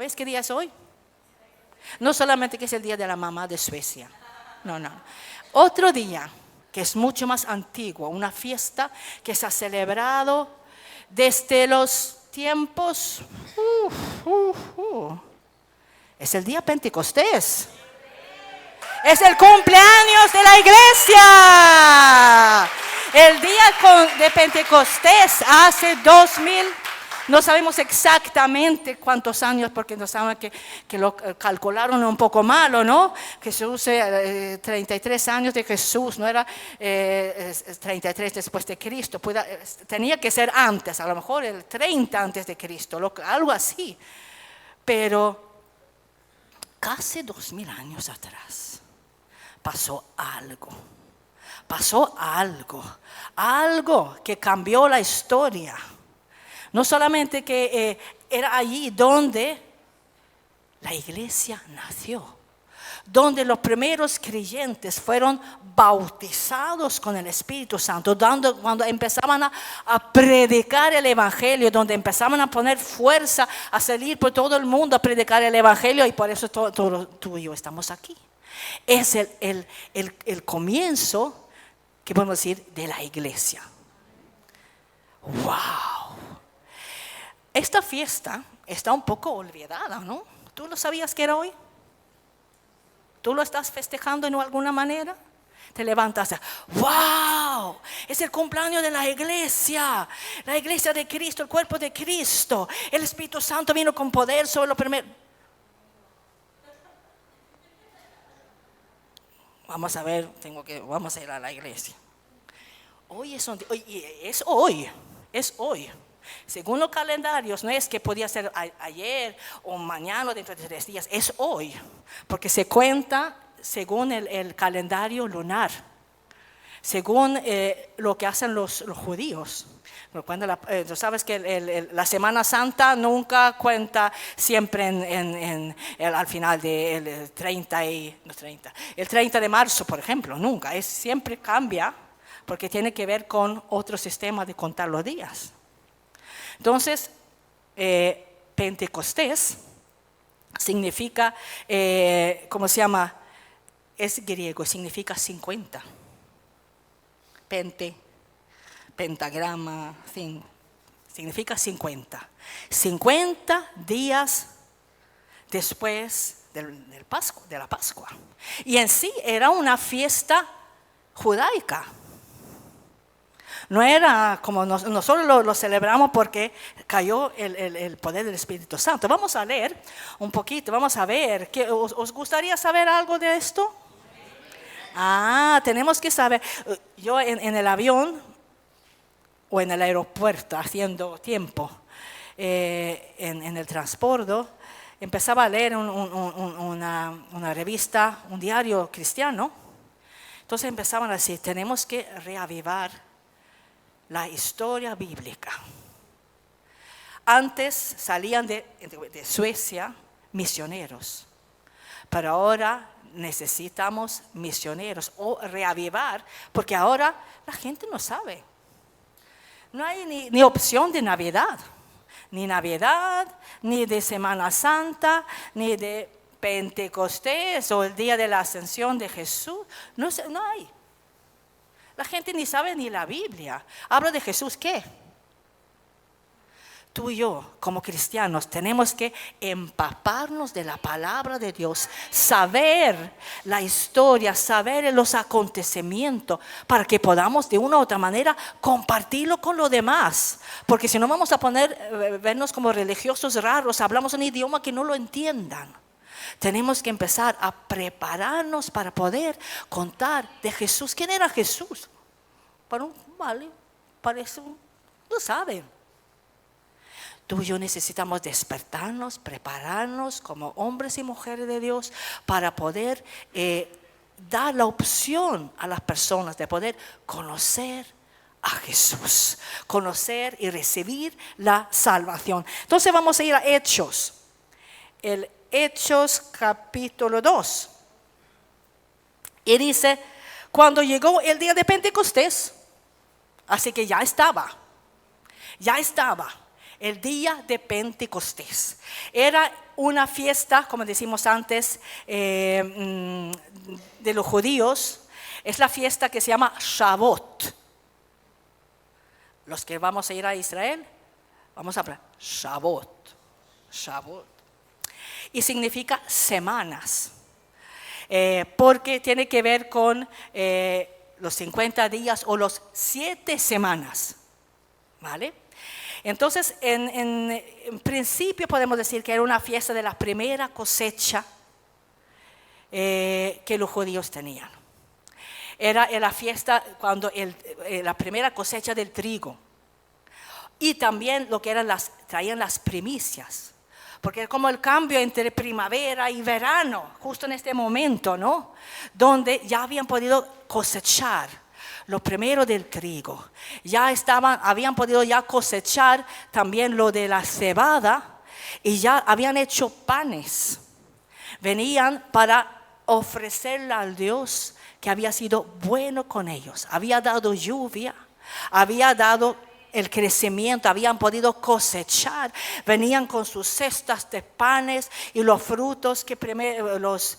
¿Sabes qué día es hoy? No solamente que es el día de la mamá de Suecia. No. Otro día que es mucho más antiguo, una fiesta que se ha celebrado desde los tiempos. Es el día Pentecostés. Es el cumpleaños de la iglesia. El día de Pentecostés hace 2000. No sabemos exactamente cuántos años, porque no saben que lo calcularon un poco malo, ¿no? Jesús, 33 años de Jesús, no era 33 después de Cristo. Tenía que ser antes, a lo mejor el 30 antes de Cristo, algo así. Pero casi 2000 años atrás pasó algo que cambió la historia. No solamente que era allí donde la iglesia nació, donde los primeros creyentes fueron bautizados con el Espíritu Santo, cuando empezaban a predicar el Evangelio, donde empezaban a poner fuerza a salir por todo el mundo a predicar el Evangelio, y por eso tú y yo estamos aquí. Es el comienzo, que podemos decir, de la iglesia. ¡Wow! Esta fiesta está un poco olvidada, ¿no? ¿Tú lo sabías que era hoy? ¿Tú lo estás festejando en alguna manera? Te levantas, ¡wow! Es el cumpleaños de la iglesia de Cristo, el cuerpo de Cristo. El Espíritu Santo vino con poder sobre lo primero. Vamos a ver, vamos a ir a la iglesia. Es hoy. Según los calendarios, no es que podía ser ayer o mañana o dentro de 3 días, es hoy, porque se cuenta según el calendario lunar, según lo que hacen los judíos. Cuando tú sabes que la Semana Santa nunca cuenta siempre al final del 30 de marzo, por ejemplo, nunca, siempre cambia, porque tiene que ver con otro sistema de contar los días. Entonces, Pentecostés significa, ¿cómo se llama? Es griego, significa 50. Pentagrama, significa 50. 50 días después de la Pascua. Y en sí era una fiesta judaica. No era como nosotros lo celebramos porque cayó el poder del Espíritu Santo. Vamos a leer un poquito, vamos a ver. ¿Os gustaría saber algo de esto? Tenemos que saber. Yo en el avión o en el aeropuerto haciendo tiempo, en el transporte, empezaba a leer una revista, un diario cristiano. Entonces empezaban a decir, tenemos que reavivar la historia bíblica. Antes salían de Suecia misioneros, pero ahora necesitamos misioneros o reavivar, porque ahora la gente no sabe. No hay ni opción de Navidad, ni de Semana Santa, ni de Pentecostés o el día de la ascensión de Jesús. No hay. La gente ni sabe ni la Biblia. Habla de Jesús, ¿qué? Tú y yo, como cristianos, tenemos que empaparnos de la palabra de Dios, saber la historia, saber los acontecimientos, para que podamos de una u otra manera compartirlo con los demás. Porque si no vamos a vernos como religiosos raros, hablamos un idioma que no lo entiendan. Tenemos que empezar a prepararnos para poder contar de Jesús. ¿Quién era Jesús? Parece, no saben. Tú y yo necesitamos despertarnos, prepararnos como hombres y mujeres de Dios para poder dar la opción a las personas de poder conocer a Jesús, conocer y recibir la salvación. Entonces vamos a ir a Hechos. El Hechos capítulo 2. Y dice, cuando llegó el día de Pentecostés, así que ya estaba el día de Pentecostés. Era una fiesta, como decimos antes, de los judíos. Es la fiesta que se llama Shavuot. Los que vamos a ir a Israel, vamos a hablar Shavuot. Shavuot. Y significa semanas. Porque tiene que ver con los 50 días o los 7 semanas. ¿Vale? Entonces, en principio podemos decir que era una fiesta de la primera cosecha que los judíos tenían. Era la fiesta cuando la primera cosecha del trigo. Y también lo que eran traían las primicias. Porque es como el cambio entre primavera y verano, justo en este momento, ¿no? Donde ya habían podido cosechar lo primero del trigo. Habían podido ya cosechar también lo de la cebada y ya habían hecho panes. Venían para ofrecerle al Dios que había sido bueno con ellos. Había dado lluvia, había dado el crecimiento, habían podido cosechar. Venían con sus cestas de panes y los frutos, los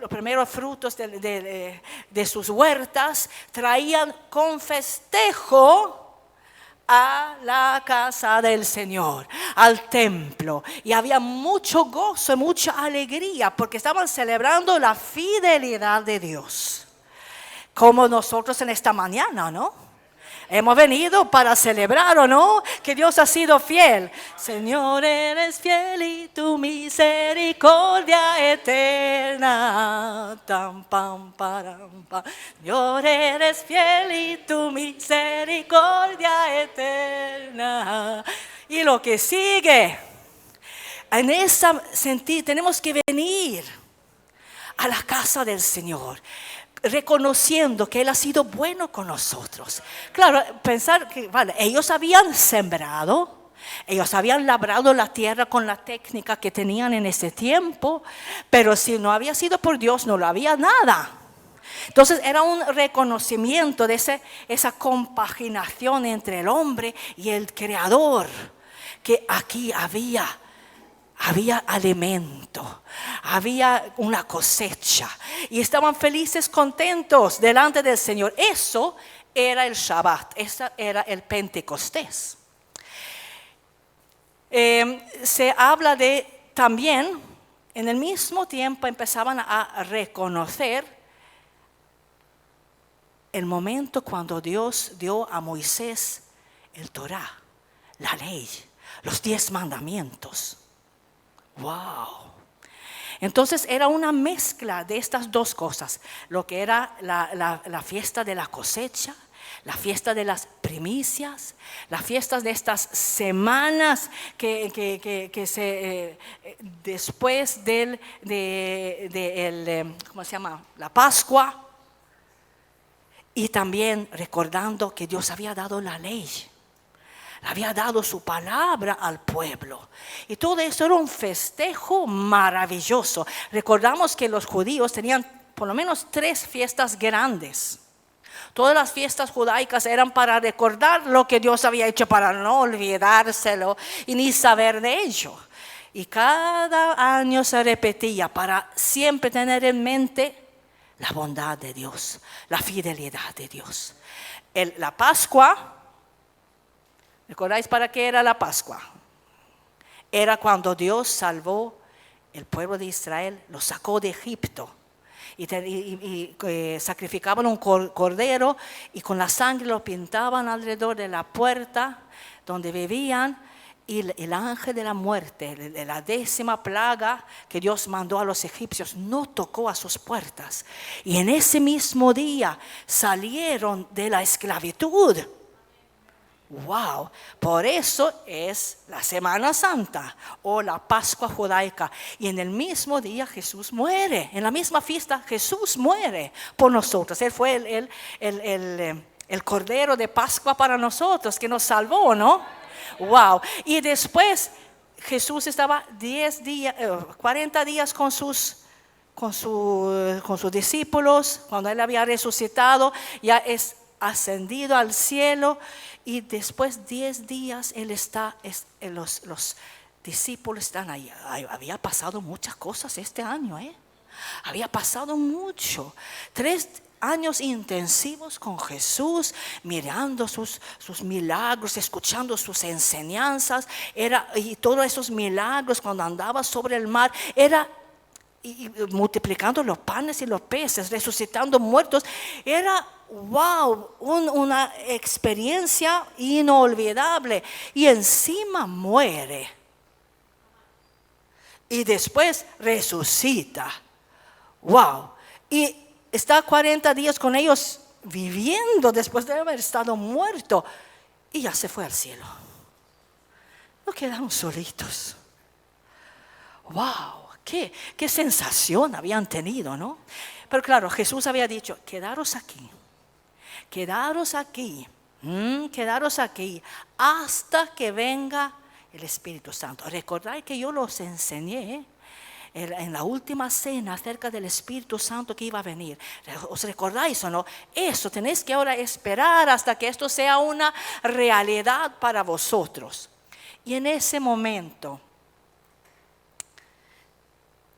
primeros frutos de sus huertas, traían con festejo a la casa del Señor, al templo. Y había mucho gozo, mucha alegría, porque estaban celebrando la fidelidad de Dios. Como nosotros en esta mañana, ¿no? Hemos venido para celebrar, ¿o no? Que Dios ha sido fiel. Señor, eres fiel y tu misericordia eterna. Tam, pam, param, pam. Señor, eres fiel y tu misericordia eterna. Y lo que sigue, en ese sentido, tenemos que venir a la casa del Señor, reconociendo que Él ha sido bueno con nosotros. Claro, pensar que ellos habían sembrado, ellos habían labrado la tierra con la técnica que tenían en ese tiempo, pero si no había sido por Dios, no lo había nada. Entonces era un reconocimiento de esa compaginación entre el hombre y el Creador, que aquí había alimento, había una cosecha y estaban felices, contentos delante del Señor. Eso era el Shabbat, eso era el Pentecostés. Se habla de también, en el mismo tiempo empezaban a reconocer el momento cuando Dios dio a Moisés el Torá, la ley, los 10 mandamientos. Wow. Entonces era una mezcla de estas dos cosas, lo que era la fiesta de la cosecha, la fiesta de las primicias, las fiestas de estas semanas que se después ¿cómo se llama? La Pascua, y también recordando que Dios había dado la ley. Había dado su palabra al pueblo. Y todo eso era un festejo maravilloso. Recordamos que los judíos tenían por lo menos 3 fiestas grandes. Todas las fiestas judaicas eran para recordar lo que Dios había hecho, para no olvidárselo y ni saber de ello. Y cada año se repetía para siempre tener en mente la bondad de Dios, la fidelidad de Dios. La Pascua, ¿recordáis para qué era la Pascua? Era cuando Dios salvó el pueblo de Israel, lo sacó de Egipto. Y sacrificaban un cordero y con la sangre lo pintaban alrededor de la puerta donde vivían. Y el ángel de la muerte, de la 10ª plaga que Dios mandó a los egipcios, no tocó a sus puertas. Y en ese mismo día salieron de la esclavitud. Wow, por eso es la Semana Santa o la Pascua judaica. Y en el mismo día Jesús muere, en la misma fiesta Jesús muere por nosotros. Él fue el Cordero de Pascua para nosotros, que nos salvó, ¿no? Wow, y después Jesús estaba 40 días con sus discípulos, cuando Él había resucitado, ya es ascendido al cielo. Y después 10 días Él está, discípulos están ahí. Había pasado muchas cosas este año, Había pasado mucho. 3 años intensivos con Jesús, mirando sus milagros, escuchando sus enseñanzas. Y todos esos milagros cuando andaba sobre el mar, y multiplicando los panes y los peces, resucitando muertos. Era wow, una experiencia inolvidable. Y encima muere. Y después resucita. Wow. Y está 40 días con ellos viviendo después de haber estado muerto. Y ya se fue al cielo. No quedaron solitos. Wow. ¿Qué sensación habían tenido, ¿no? Pero claro, Jesús había dicho, quedaros aquí hasta que venga el Espíritu Santo. Recordad que yo los enseñé en la última cena acerca del Espíritu Santo que iba a venir. ¿Os recordáis o no? Eso tenéis que ahora esperar hasta que esto sea una realidad para vosotros. Y en ese momento,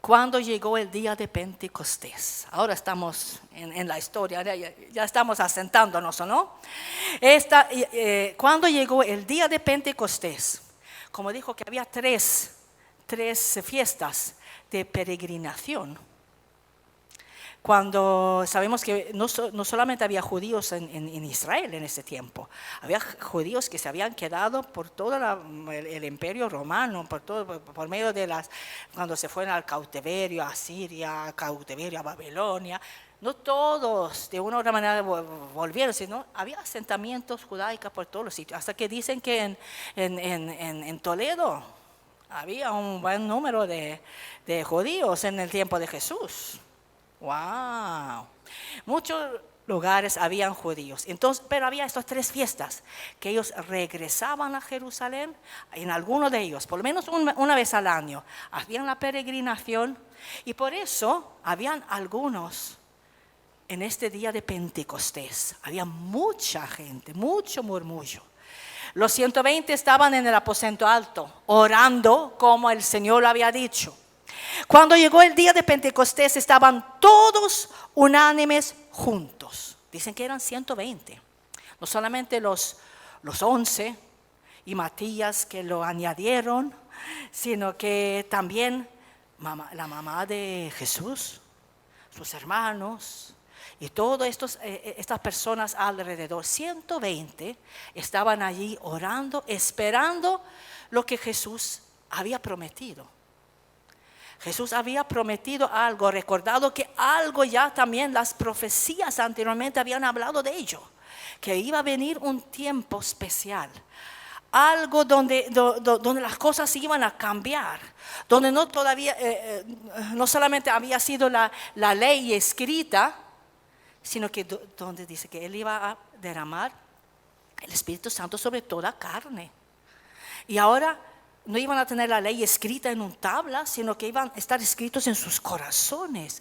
cuando llegó el día de Pentecostés, ahora estamos en la historia, ya estamos asentándonos, ¿o no? Cuando llegó el día de Pentecostés, como dijo que había tres fiestas de peregrinación. Cuando sabemos que no solamente había judíos en Israel en ese tiempo, había judíos que se habían quedado por todo el imperio romano, por medio de cuando se fueron al cautiverio a Siria, cautiverio a Babilonia. No todos de una u otra manera volvieron, sino había asentamientos judaicos por todos los sitios, hasta que dicen que en Toledo había un buen número de judíos en el tiempo de Jesús. Wow, muchos lugares habían judíos. Entonces, pero había estas 3 fiestas que ellos regresaban a Jerusalén. En alguno de ellos, por lo menos una vez al año, hacían la peregrinación. Y por eso habían algunos en este día de Pentecostés. Había mucha gente, mucho murmullo. Los 120 estaban en el aposento alto, orando como el Señor lo había dicho. Cuando llegó el día de Pentecostés, estaban todos unánimes juntos. Dicen que eran 120. No solamente los 11 y Matías que lo añadieron, sino que también la mamá de Jesús, sus hermanos y todas estas personas alrededor. 120 estaban allí orando, esperando lo que Jesús había prometido. Jesús había prometido algo, recordado que algo ya también las profecías anteriormente habían hablado de ello, que iba a venir un tiempo especial, algo donde las cosas iban a cambiar, donde no solamente había sido la ley escrita, sino que donde dice que Él iba a derramar el Espíritu Santo sobre toda carne. Y ahora no iban a tener la ley escrita en un tabla, sino que iban a estar escritos en sus corazones.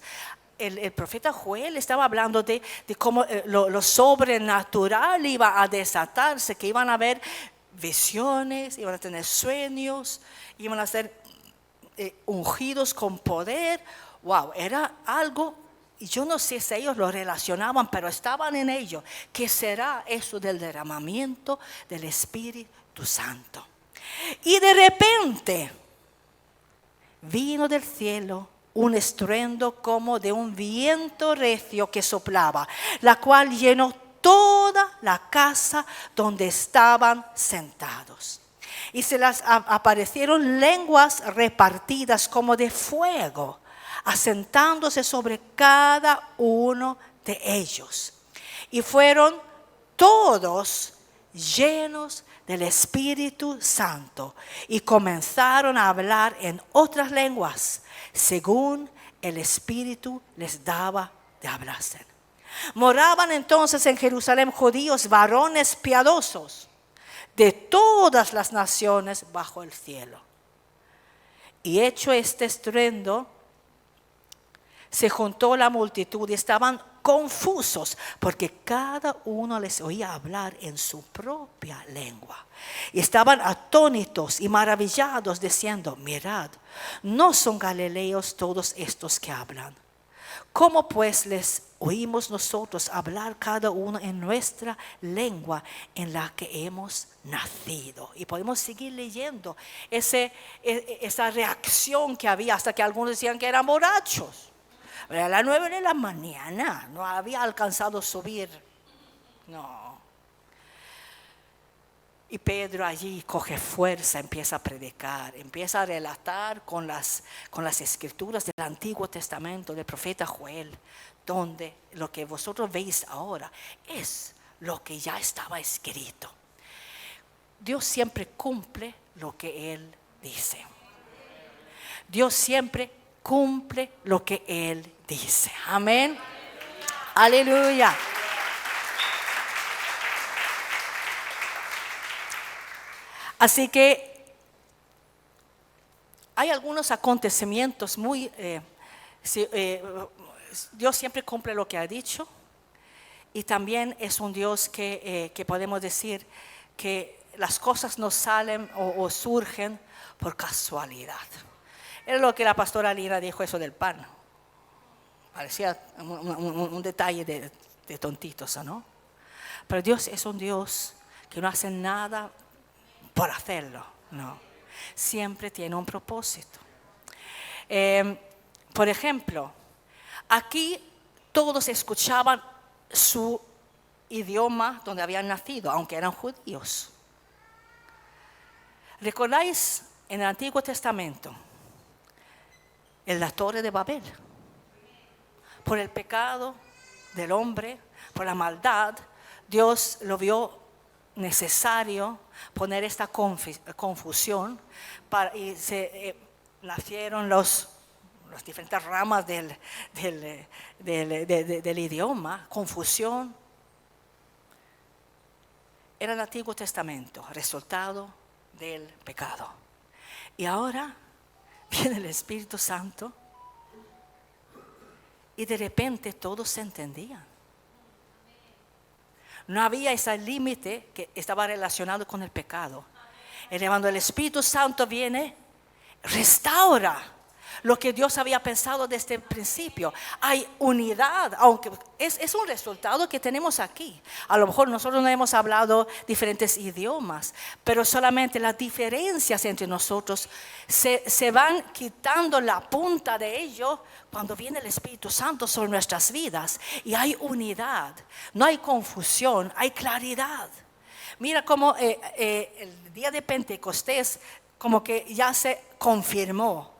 El profeta Joel estaba hablando de cómo lo sobrenatural iba a desatarse, que iban a haber visiones, iban a tener sueños, iban a ser ungidos con poder. Wow, era algo, y yo no sé si ellos lo relacionaban, pero estaban en ello. ¿Qué será eso del derramamiento del Espíritu Santo? Y de repente vino del cielo un estruendo como de un viento recio que soplaba, la cual llenó toda la casa donde estaban sentados. Y se les aparecieron lenguas repartidas como de fuego, asentándose sobre cada uno de ellos. Y fueron todos llenos del Espíritu Santo y comenzaron a hablar en otras lenguas, según el Espíritu les daba de hablarse. Moraban entonces en Jerusalén judíos, varones piadosos de todas las naciones bajo el cielo. Y hecho este estruendo, se juntó la multitud y estaban confusos, porque cada uno les oía hablar en su propia lengua. Y estaban atónitos y maravillados, diciendo: mirad, ¿no son galileos todos estos que hablan? ¿Cómo pues les oímos nosotros hablar cada uno en nuestra lengua en la que hemos nacido? Y podemos seguir leyendo esa reacción que había, hasta que algunos decían que eran borrachos. A las 9 de la mañana no había alcanzado a subir. No. Y Pedro allí coge fuerza, empieza a predicar, empieza a relatar con las escrituras del Antiguo Testamento, del profeta Joel, donde lo que vosotros veis ahora es lo que ya estaba escrito. Dios siempre cumple lo que Él dice. Dios siempre cumple lo que Él dice. Amén. Aleluya. Así que hay algunos acontecimientos muy... Dios siempre cumple lo que ha dicho, y también es un Dios que podemos decir que las cosas no salen o surgen por casualidad. Es lo que la pastora Lina dijo, eso del pan. Parecía un detalle de tontitos, ¿no? Pero Dios es un Dios que no hace nada por hacerlo, no. Siempre tiene un propósito. Por ejemplo, aquí todos escuchaban su idioma donde habían nacido, aunque eran judíos. ¿Recordáis en el Antiguo Testamento la Torre de Babel? Por el pecado del hombre, por la maldad, Dios lo vio necesario poner esta confusión y nacieron las diferentes ramas del idioma, confusión. Era el Antiguo Testamento, resultado del pecado. Y ahora viene el Espíritu Santo y de repente todos se entendían. No había ese límite que estaba relacionado con el pecado. Y cuando el Espíritu Santo viene, restaura lo que Dios había pensado desde el principio. Hay unidad, aunque es un resultado que tenemos aquí. A lo mejor nosotros no hemos hablado diferentes idiomas, pero solamente las diferencias entre nosotros se van quitando la punta de ello cuando viene el Espíritu Santo sobre nuestras vidas. Y hay unidad, no hay confusión, hay claridad. Mira cómo el día de Pentecostés como que ya se confirmó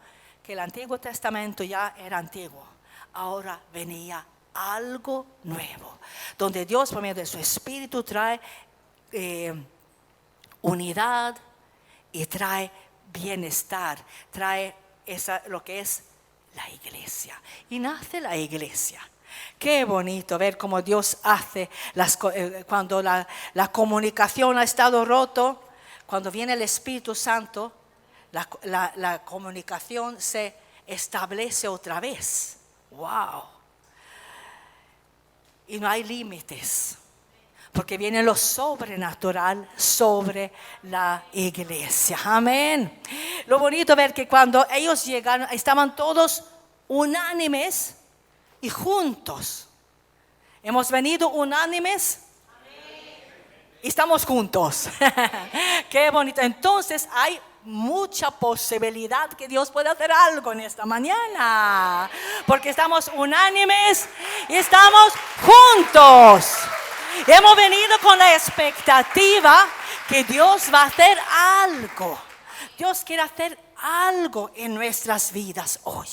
que el Antiguo Testamento ya era antiguo. Ahora venía algo nuevo, donde Dios por medio de su Espíritu trae unidad y trae bienestar, trae lo que es la iglesia. Y nace la iglesia. Qué bonito ver cómo Dios hace cuando la comunicación ha estado roto, cuando viene el Espíritu Santo. La comunicación se establece otra vez. ¡Wow! Y no hay límites, porque viene lo sobrenatural sobre la iglesia. Amén. Lo bonito ver que cuando ellos llegaron, estaban todos unánimes y juntos. Hemos venido unánimes y estamos juntos. Qué bonito. Entonces hay mucha posibilidad que Dios pueda hacer algo en esta mañana, porque estamos unánimes y estamos juntos. Y hemos venido con la expectativa que Dios va a hacer algo. Dios quiere hacer algo en nuestras vidas hoy,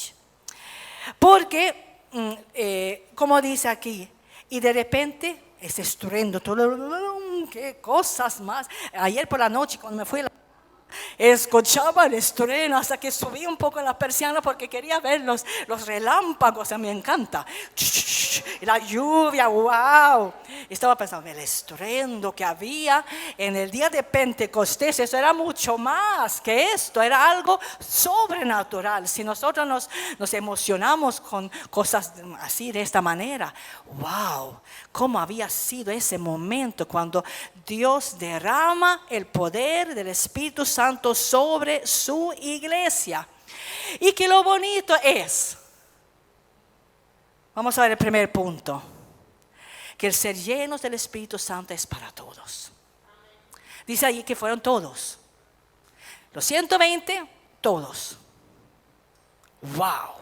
porque como dice aquí, y de repente ese estruendo, qué cosas más. Ayer por la noche cuando me fui escuchaba el estruendo hasta que subí un poco la persiana porque quería ver los relámpagos. Me encanta. Y la lluvia, wow. Estaba pensando, el estruendo que había en el día de Pentecostés, eso era mucho más que esto, era algo sobrenatural. Si nosotros nos emocionamos con cosas así, de esta manera, wow, cómo había sido ese momento cuando Dios derrama el poder del Espíritu Santo sobre su iglesia. Y que lo bonito es, vamos a ver el primer punto, que el ser llenos del Espíritu Santo es para todos. Dice ahí que fueron todos. Los 120, todos. Wow.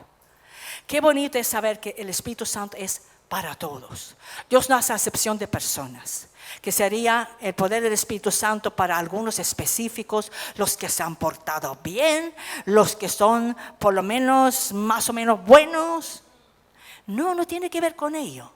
Qué bonito es saber que el Espíritu Santo es para todos. Dios no hace acepción de personas. Que sería el poder del Espíritu Santo para algunos específicos, los que se han portado bien, los que son por lo menos más o menos buenos. No tiene que ver con ello,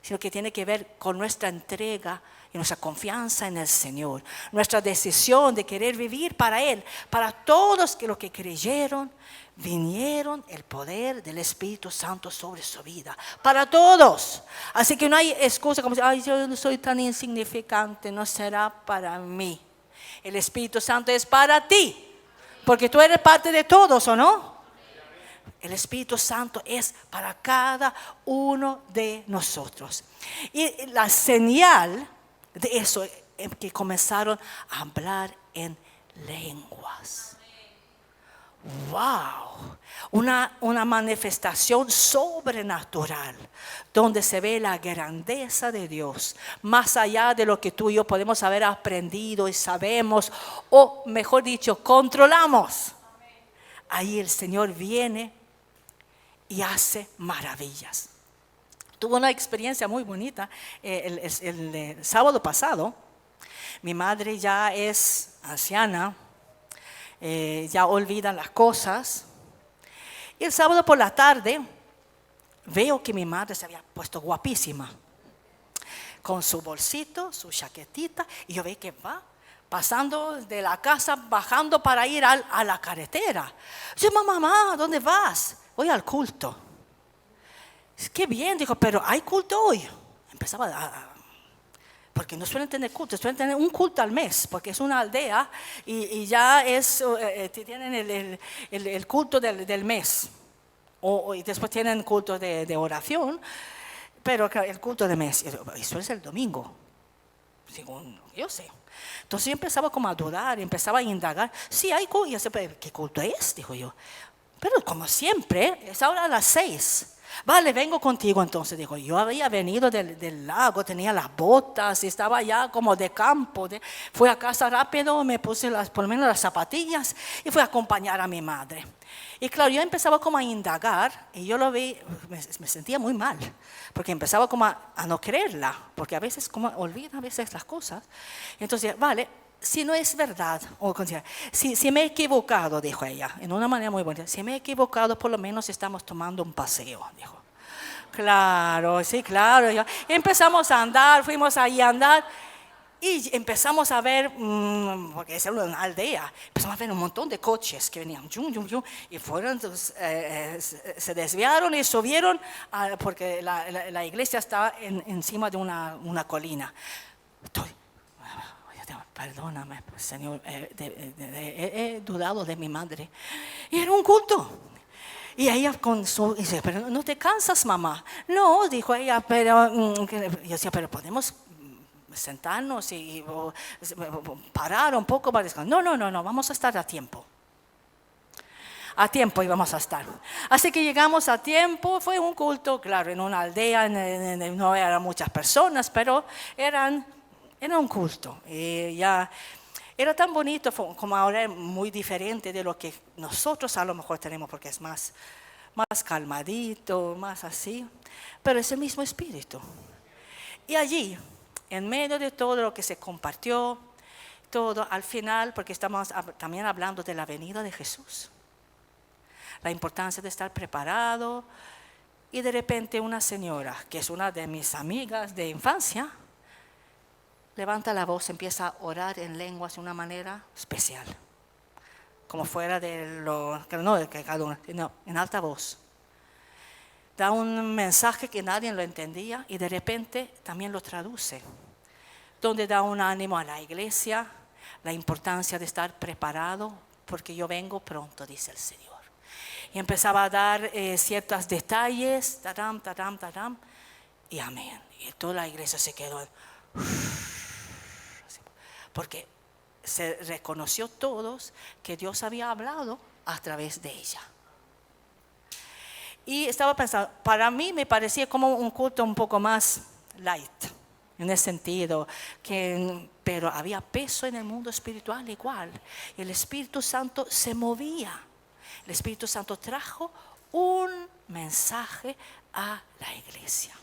sino que tiene que ver con nuestra entrega y nuestra confianza en el Señor, nuestra decisión de querer vivir para Él. Para todos los que creyeron, vinieron el poder del Espíritu Santo sobre su vida. Para todos. Así que no hay excusa como decir, ay, yo no soy tan insignificante, no será para mí. El Espíritu Santo es para ti, porque tú eres parte de todos, ¿o no? El Espíritu Santo es para cada uno de nosotros. Y la señal de eso es que comenzaron a hablar en lenguas. Wow, una manifestación sobrenatural donde se ve la grandeza de Dios, más allá de lo que tú y yo podemos haber aprendido y sabemos, o mejor dicho, controlamos. Ahí el Señor viene y hace maravillas. Tuve una experiencia muy bonita el sábado pasado. Mi madre ya es anciana, ya olvida las cosas. Y el sábado por la tarde veo que mi madre se había puesto guapísima, con su bolsito, su chaquetita, y yo veo que va pasando de la casa, bajando para ir a la carretera. Yo, mamá, ¿dónde vas? Voy al culto. Qué bien, dijo, pero ¿hay culto hoy? Empezaba porque no suelen tener culto, suelen tener un culto al mes, porque es una aldea y ya tienen el culto del mes. Y después tienen culto de oración, pero el culto del mes, eso es el domingo, según yo sé. Entonces yo empezaba como a dudar, empezaba a indagar. Sí, hay culto. Y yo decía, ¿qué culto es? Dijo yo. Pero como siempre, es ahora a las 6. Vale, vengo contigo entonces. Dijo, yo había venido del lago, tenía las botas y estaba ya como de campo. Fui a casa rápido, me puse por lo menos las zapatillas y fui a acompañar a mi madre. Y claro, yo empezaba como a indagar y yo lo vi, me sentía muy mal, porque empezaba como a no creerla, porque a veces como olvida a veces las cosas. Entonces, vale, si no es verdad, o si me he equivocado, dijo ella, en una manera muy bonita, si me he equivocado, por lo menos estamos tomando un paseo, dijo. Claro, sí, claro. Y empezamos a andar, fuimos ahí a andar. Y empezamos a ver, porque es una aldea, empezamos a ver un montón de coches que venían, y fueron, se desviaron y subieron, porque la iglesia estaba encima de una colina. Perdóname, Señor, he dudado de mi madre. Y era un culto. Y ella dice, pero ¿no te cansas, mamá? No, dijo ella, pero yo decía, pero podemos sentarnos y parar un poco para descansar. No, vamos a estar a tiempo. A tiempo íbamos a estar. Así que llegamos a tiempo. Fue un culto, claro, en una aldea, no eran muchas personas, pero era un culto. Y ya era tan bonito, como ahora es muy diferente de lo que nosotros a lo mejor tenemos, porque es más calmadito, más así, pero es el mismo espíritu. Y allí, en medio de todo lo que se compartió, todo al final, porque estamos también hablando de la venida de Jesús, la importancia de estar preparado, y de repente una señora, que es una de mis amigas de infancia, levanta la voz, empieza a orar en lenguas de una manera especial. como fuera de lo, no de que cada uno, no, en alta voz. Da un mensaje que nadie lo entendía y de repente también lo traduce, donde da un ánimo a la iglesia, la importancia de estar preparado, porque yo vengo pronto, dice el Señor. Y empezaba a dar ciertos detalles, taram, taram, taram, y amén. Y toda la iglesia se quedó, porque se reconoció todos que Dios había hablado a través de ella. Y estaba pensando, para mí me parecía como un culto un poco más light, en ese sentido, pero había peso en el mundo espiritual igual. El Espíritu Santo se movía. El Espíritu Santo trajo un mensaje a la iglesia.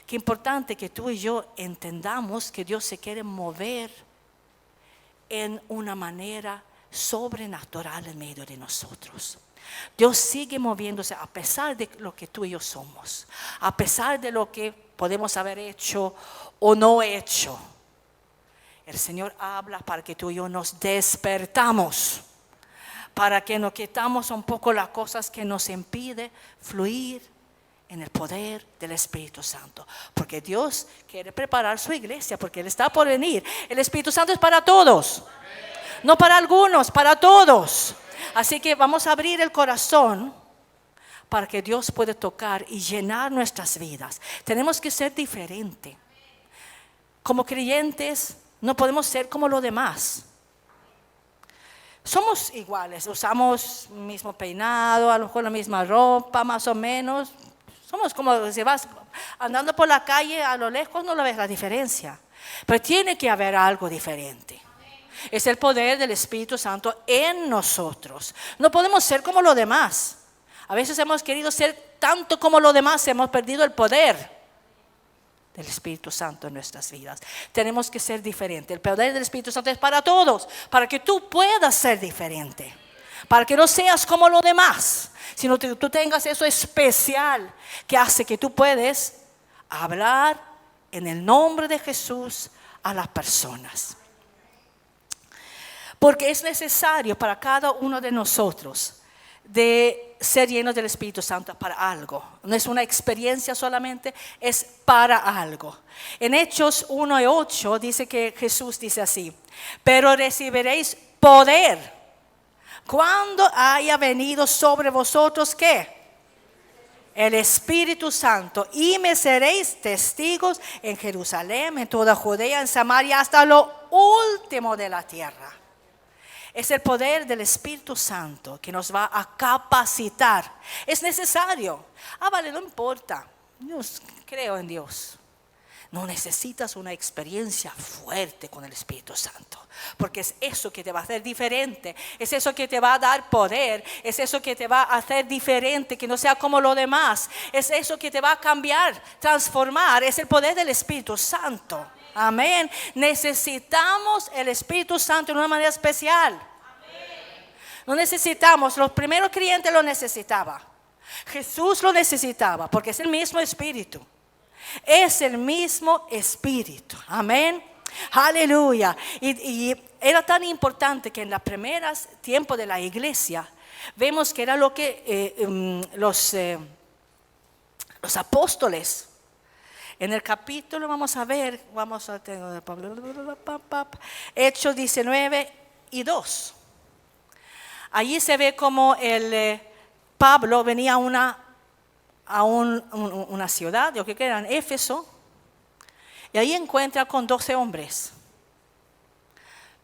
Qué importante que tú y yo entendamos que Dios se quiere mover en una manera sobrenatural en medio de nosotros. Dios sigue moviéndose a pesar de lo que tú y yo somos, a pesar de lo que podemos haber hecho o no hecho. El Señor habla para que tú y yo nos despertamos, para que nos quitamos un poco las cosas que nos impiden fluir en el poder del Espíritu Santo. Porque Dios quiere preparar su iglesia, porque Él está por venir. El Espíritu Santo es para todos, no para algunos, para todos. Así que vamos a abrir el corazón para que Dios pueda tocar y llenar nuestras vidas. Tenemos que ser diferentes. Como creyentes no podemos ser como los demás. Somos iguales, usamos el mismo peinado, a lo mejor la misma ropa, más o menos. Somos como si vas andando por la calle, a lo lejos no lo ves la diferencia. Pero tiene que haber algo diferente. Es el poder del Espíritu Santo en nosotros. No podemos ser como los demás. A veces hemos querido ser tanto como los demás, hemos perdido el poder del Espíritu Santo en nuestras vidas. Tenemos que ser diferentes. El poder del Espíritu Santo es para todos, para que tú puedas ser diferente, para que no seas como los demás, sino que tú tengas eso especial que hace que tú puedes hablar en el nombre de Jesús a las personas. Porque es necesario para cada uno de nosotros de ser llenos del Espíritu Santo para algo. No es una experiencia solamente, es para algo. En Hechos 1:8 dice que Jesús dice así: pero recibiréis poder cuando haya venido sobre vosotros, ¿qué? El Espíritu Santo, y me seréis testigos en Jerusalén, en toda Judea, en Samaria, hasta lo último de la tierra. Es el poder del Espíritu Santo que nos va a capacitar. Es necesario. Vale, no importa. Yo creo en Dios. No necesitas una experiencia fuerte con el Espíritu Santo, porque es eso que te va a hacer diferente. Es eso que te va a dar poder. Es eso que te va a hacer diferente, que no sea como lo demás. Es eso que te va a cambiar, transformar. Es el poder del Espíritu Santo. Amén. Necesitamos el Espíritu Santo de una manera especial. Lo necesitamos. Los primeros creyentes lo necesitaban. Jesús lo necesitaba porque es el mismo Espíritu. Es el mismo Espíritu. Amén. Aleluya. Y era tan importante que en los primeros tiempos de la iglesia vemos que era lo que los apóstoles, en el capítulo vamos a ver, Hechos 19:2. Allí se ve como Pablo venía a una ciudad, yo creo que era en Éfeso, y ahí encuentra con 12 hombres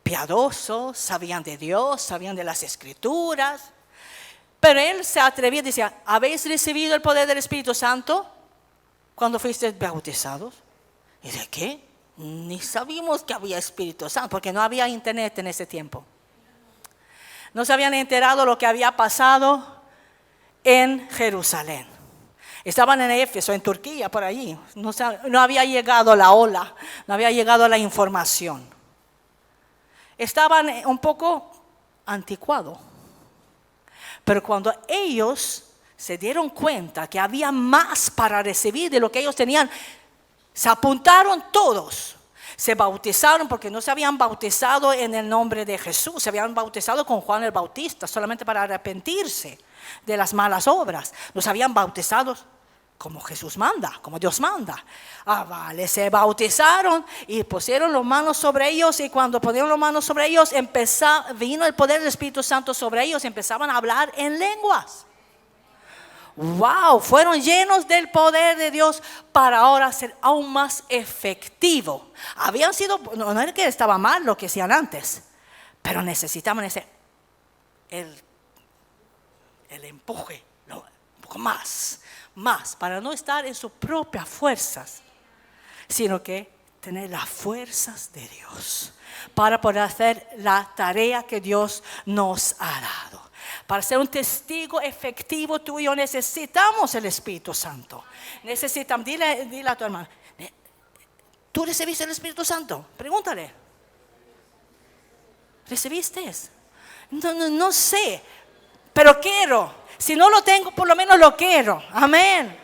piadosos, sabían de Dios, sabían de las Escrituras, pero él se atrevía y decía: ¿habéis recibido el poder del Espíritu Santo cuando fuisteis bautizados? ¿Y de qué? Ni sabíamos que había Espíritu Santo, porque no había internet en ese tiempo. No se habían enterado lo que había pasado en Jerusalén. Estaban en Éfeso, en Turquía, por allí. No había llegado la ola, no había llegado la información. Estaban un poco anticuados. Pero cuando ellos se dieron cuenta que había más para recibir de lo que ellos tenían, se apuntaron todos. Se bautizaron porque no se habían bautizado en el nombre de Jesús, se habían bautizado con Juan el Bautista solamente para arrepentirse de las malas obras. Nos habían bautizado como Jesús manda, como Dios manda. Vale, se bautizaron y pusieron las manos sobre ellos, y cuando pusieron las manos sobre ellos, vino el poder del Espíritu Santo sobre ellos, empezaban a hablar en lenguas. Wow, fueron llenos del poder de Dios para ahora ser aún más efectivo. Habían sido, no era que estaba mal lo que hacían antes, pero necesitaban el empuje, un poco más, para no estar en sus propias fuerzas, sino que tener las fuerzas de Dios para poder hacer la tarea que Dios nos ha dado. Para ser un testigo efectivo tú y yo necesitamos el Espíritu Santo. Necesitamos, dile a tu hermano, ¿tú recibiste el Espíritu Santo? Pregúntale. ¿Recibiste? No sé, pero quiero. Si no lo tengo, por lo menos lo quiero. Amén.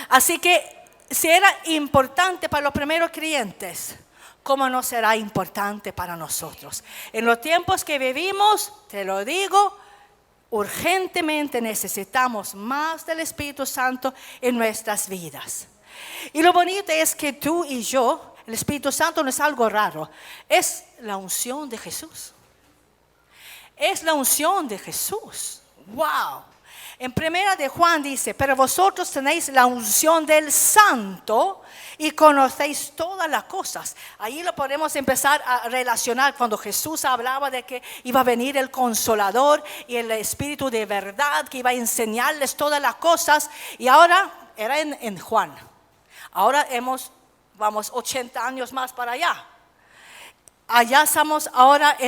Así que si era importante para los primeros creyentes, ¿cómo no será importante para nosotros? En los tiempos que vivimos, te lo digo, urgentemente necesitamos más del Espíritu Santo en nuestras vidas. Y lo bonito es que tú y yo, el Espíritu Santo no es algo raro, es la unción de Jesús. Es la unción de Jesús. Wow. En primera de Juan dice, pero vosotros tenéis la unción del Santo y conocéis todas las cosas. Ahí lo podemos empezar a relacionar cuando Jesús hablaba de que iba a venir el Consolador y el Espíritu de verdad que iba a enseñarles todas las cosas. Y ahora era en Juan. Ahora vamos 80 años más para allá. Allá estamos ahora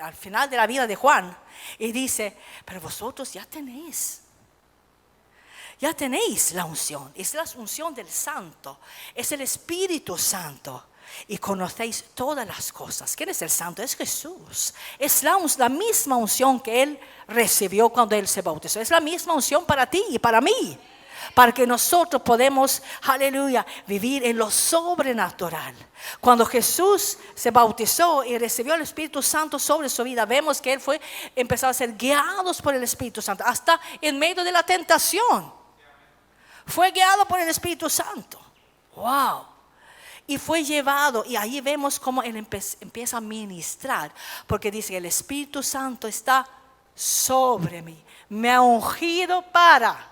al final de la vida de Juan. Y dice, pero vosotros ya tenéis la unción. Es la unción del Santo. Es el Espíritu Santo. Y conocéis todas las cosas. ¿Quién es el Santo? Es Jesús. Es la misma unción que Él recibió cuando Él se bautizó. Es la misma unción para ti y para mí. Para que nosotros podamos, aleluya, vivir en lo sobrenatural. Cuando Jesús se bautizó y recibió el Espíritu Santo sobre su vida, vemos que Él empezó a ser guiados por el Espíritu Santo. Hasta en medio de la tentación. Fue guiado por el Espíritu Santo. Wow. Y fue llevado, y ahí vemos cómo Él empieza a ministrar. Porque dice, el Espíritu Santo está sobre mí. Me ha ungido para...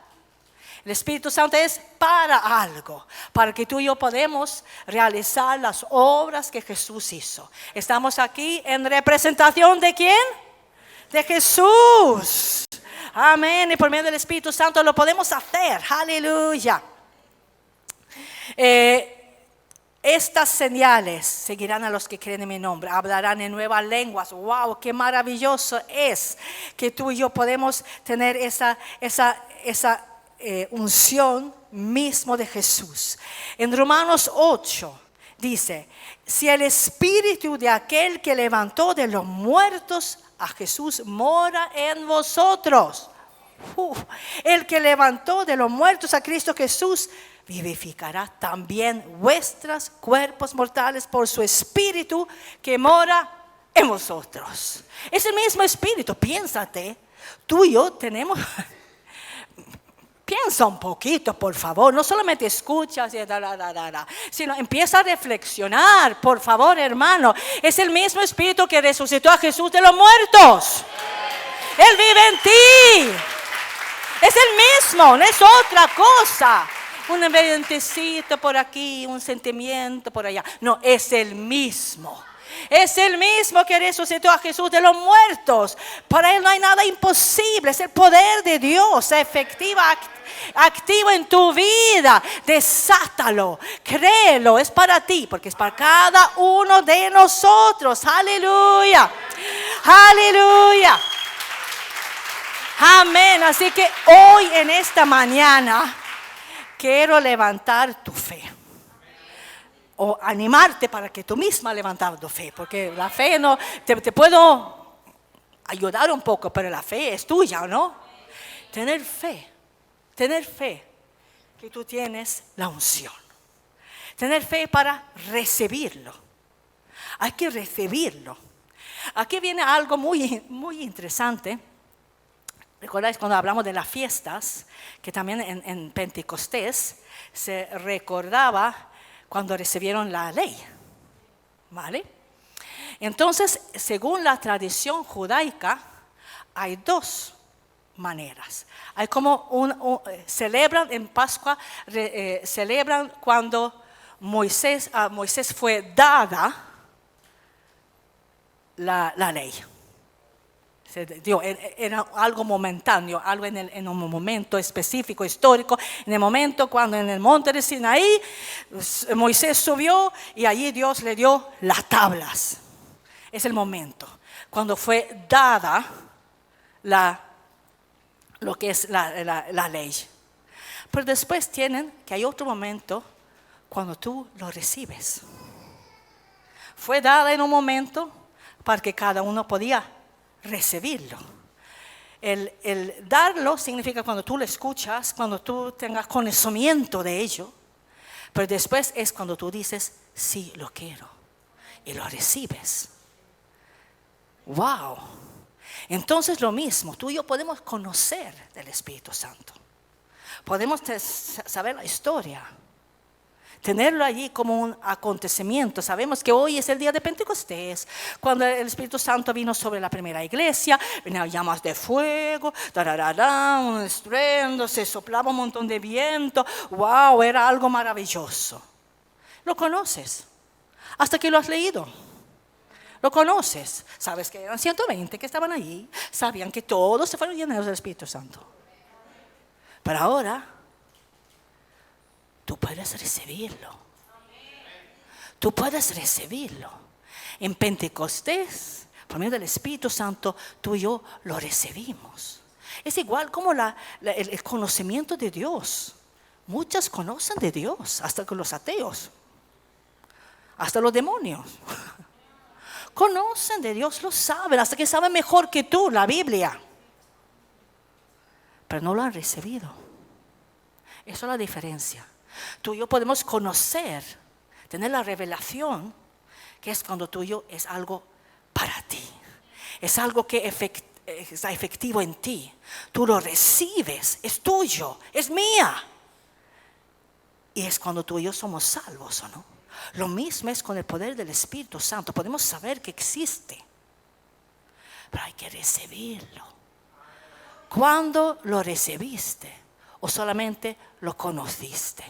El Espíritu Santo es para algo, para que tú y yo podamos realizar las obras que Jesús hizo. Estamos aquí en representación ¿de quién? De Jesús. Amén. Y por medio del Espíritu Santo lo podemos hacer. Aleluya. Estas señales seguirán a los que creen en mi nombre. Hablarán en nuevas lenguas. Wow, qué maravilloso es que tú y yo podemos tener esa unción mismo de Jesús. En Romanos 8 dice, si el espíritu de aquel que levantó de los muertos a Jesús mora en vosotros, el que levantó de los muertos a Cristo Jesús vivificará también vuestros cuerpos mortales por su espíritu que mora en vosotros. Es el mismo espíritu. Piénsate, tú y yo tenemos... Piensa un poquito, por favor. No solamente escuchas, sino empieza a reflexionar, por favor, hermano. Es el mismo Espíritu que resucitó a Jesús de los muertos. Él vive en ti. Es el mismo, no es otra cosa. Un ambientecito por aquí, un sentimiento por allá. No, es el mismo. Es el mismo que resucitó a Jesús de los muertos. Para Él no hay nada imposible. Es el poder de Dios activo en tu vida. Desátalo, créelo, es para ti, porque es para cada uno de nosotros. Aleluya, aleluya, amén. Así que hoy en esta mañana quiero levantar tu fe. O animarte para que tú misma levantes tu fe. Porque la fe no, te puedo ayudar un poco, pero la fe es tuya, ¿no? Tener fe que tú tienes la unción. Tener fe para recibirlo. Hay que recibirlo. Aquí viene algo muy, muy interesante. ¿Recordáis cuando hablamos de las fiestas? Que también en Pentecostés se recordaba cuando recibieron la ley. ¿Vale? Entonces, según la tradición judaica, hay dos maneras. Hay como celebran en Pascua, celebran cuando a Moisés fue dada la ley. Se dio, era algo momentáneo, algo en un momento específico, histórico, en el momento cuando en el monte de Sinaí Moisés subió y allí Dios le dio las tablas. Es el momento cuando fue dada lo que es la ley. Pero después que hay otro momento cuando tú lo recibes. Fue dada en un momento para que cada uno podía recibirlo. El darlo significa cuando tú lo escuchas, cuando tú tengas conocimiento de ello, pero después es cuando tú dices, sí, lo quiero, y lo recibes. ¡Wow! Entonces lo mismo, tú y yo podemos conocer del Espíritu Santo. Podemos saber la historia. Tenerlo allí como un acontecimiento. Sabemos que hoy es el día de Pentecostés, cuando el Espíritu Santo vino sobre la primera iglesia, venían llamas de fuego, un estruendo, se soplaba un montón de viento. ¡Wow! Era algo maravilloso. Lo conoces, hasta que lo has leído. Lo conoces, sabes que eran 120 que estaban allí, sabían que todos se fueron llenos del Espíritu Santo. Pero ahora tú puedes recibirlo. Tú puedes recibirlo. En Pentecostés, por medio del Espíritu Santo, tú y yo lo recibimos. Es igual como el conocimiento de Dios. Muchos conocen de Dios, hasta que los ateos, hasta los demonios. Conocen de Dios, lo saben, hasta que saben mejor que tú la Biblia. Pero no lo han recibido. Esa es la diferencia. Tú y yo podemos conocer, tener la revelación, que es cuando tú y yo es algo para ti. Es algo que está efectivo en ti. Tú lo recibes, es tuyo, es mía. Y es cuando tú y yo somos salvos, ¿o no? Lo mismo es con el poder del Espíritu Santo. Podemos saber que existe, pero hay que recibirlo. ¿Cuándo lo recibiste? ¿O solamente lo conociste?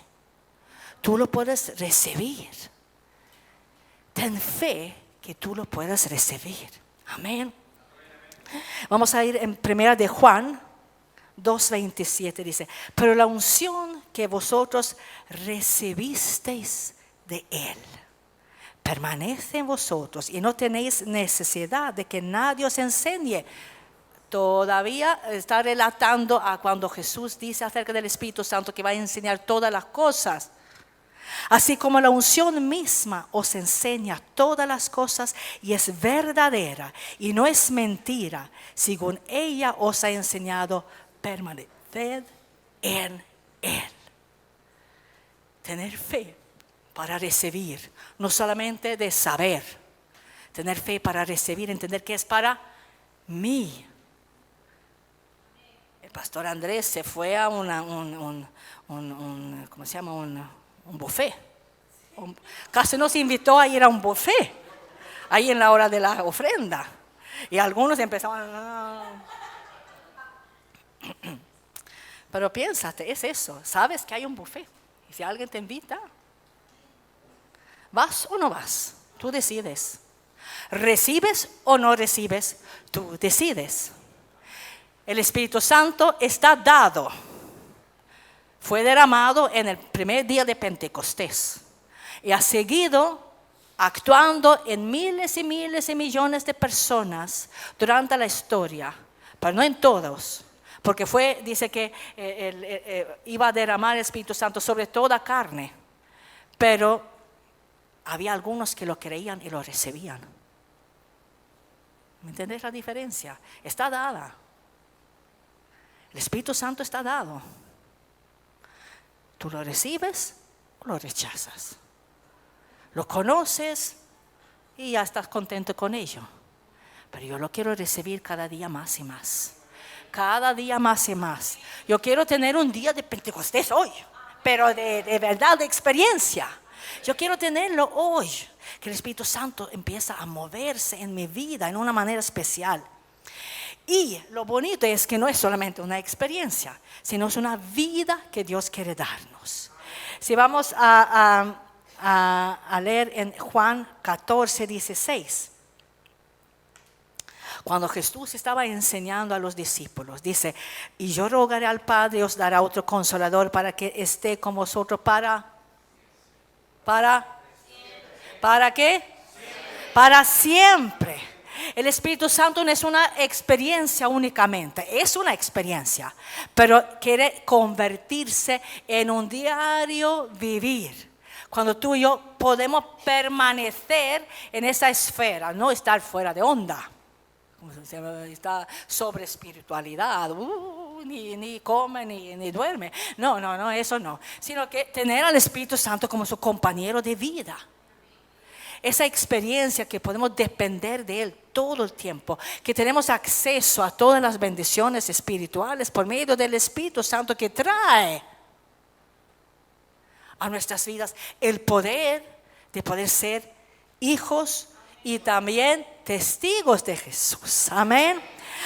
Tú lo puedes recibir. Ten fe que tú lo puedes recibir. Amén. Vamos a ir en primera de Juan 2:27, dice: pero la unción que vosotros recibisteis de Él permanece en vosotros, y no tenéis necesidad de que nadie os enseñe. Todavía está relatando a cuando Jesús dice acerca del Espíritu Santo que va a enseñar todas las cosas. Así como la unción misma os enseña todas las cosas y es verdadera y no es mentira, según ella os ha enseñado, permaneced en Él. Tener fe para recibir, no solamente de saber. Tener fe para recibir, entender que es para mí. El pastor Andrés se fue a ¿cómo se llama? Un buffet. Casi nos invitó a ir a un buffet, ahí en la hora de la ofrenda. Y algunos empezaban. Pero piénsate, es eso. Sabes que hay un buffet. Y si alguien te invita, ¿vas o no vas? Tú decides. ¿Recibes o no recibes? Tú decides. El Espíritu Santo está dado. Fue derramado en el primer día de Pentecostés. Y ha seguido actuando en miles y miles y millones de personas durante la historia. Pero no en todos. Porque dice que iba a derramar el Espíritu Santo sobre toda carne. Pero había algunos que lo creían y lo recibían. ¿Me entendés la diferencia? Está dada. El Espíritu Santo está dado. ¿Tú lo recibes o lo rechazas? lo conoces y ya estás contento con ello. Pero yo lo quiero recibir cada día más y más. Cada día más y más. Yo quiero tener un día de Pentecostés hoy, pero de verdad, de experiencia. Yo quiero tenerlo hoy. Que el Espíritu Santo empieza a moverse en mi vida en una manera especial. Y lo bonito es que no es solamente una experiencia, sino es una vida que Dios quiere darnos. Si vamos a leer en Juan 14, 16. Cuando Jesús estaba enseñando a los discípulos, dice: y yo rogaré al Padre y os dará otro consolador para que esté con vosotros ¿para qué? Siempre. Para siempre. El Espíritu Santo no es una experiencia únicamente, es una experiencia, pero quiere convertirse en un diario vivir. Cuando tú y yo podemos permanecer en esa esfera, no estar fuera de onda. Está sobre espiritualidad, ni come ni duerme. No, eso no. Sino que tener al Espíritu Santo como su compañero de vida. Esa experiencia que podemos depender de Él todo el tiempo, que tenemos acceso a todas las bendiciones espirituales por medio del Espíritu Santo que trae a nuestras vidas el poder de poder ser hijos y también testigos de Jesús. Amén.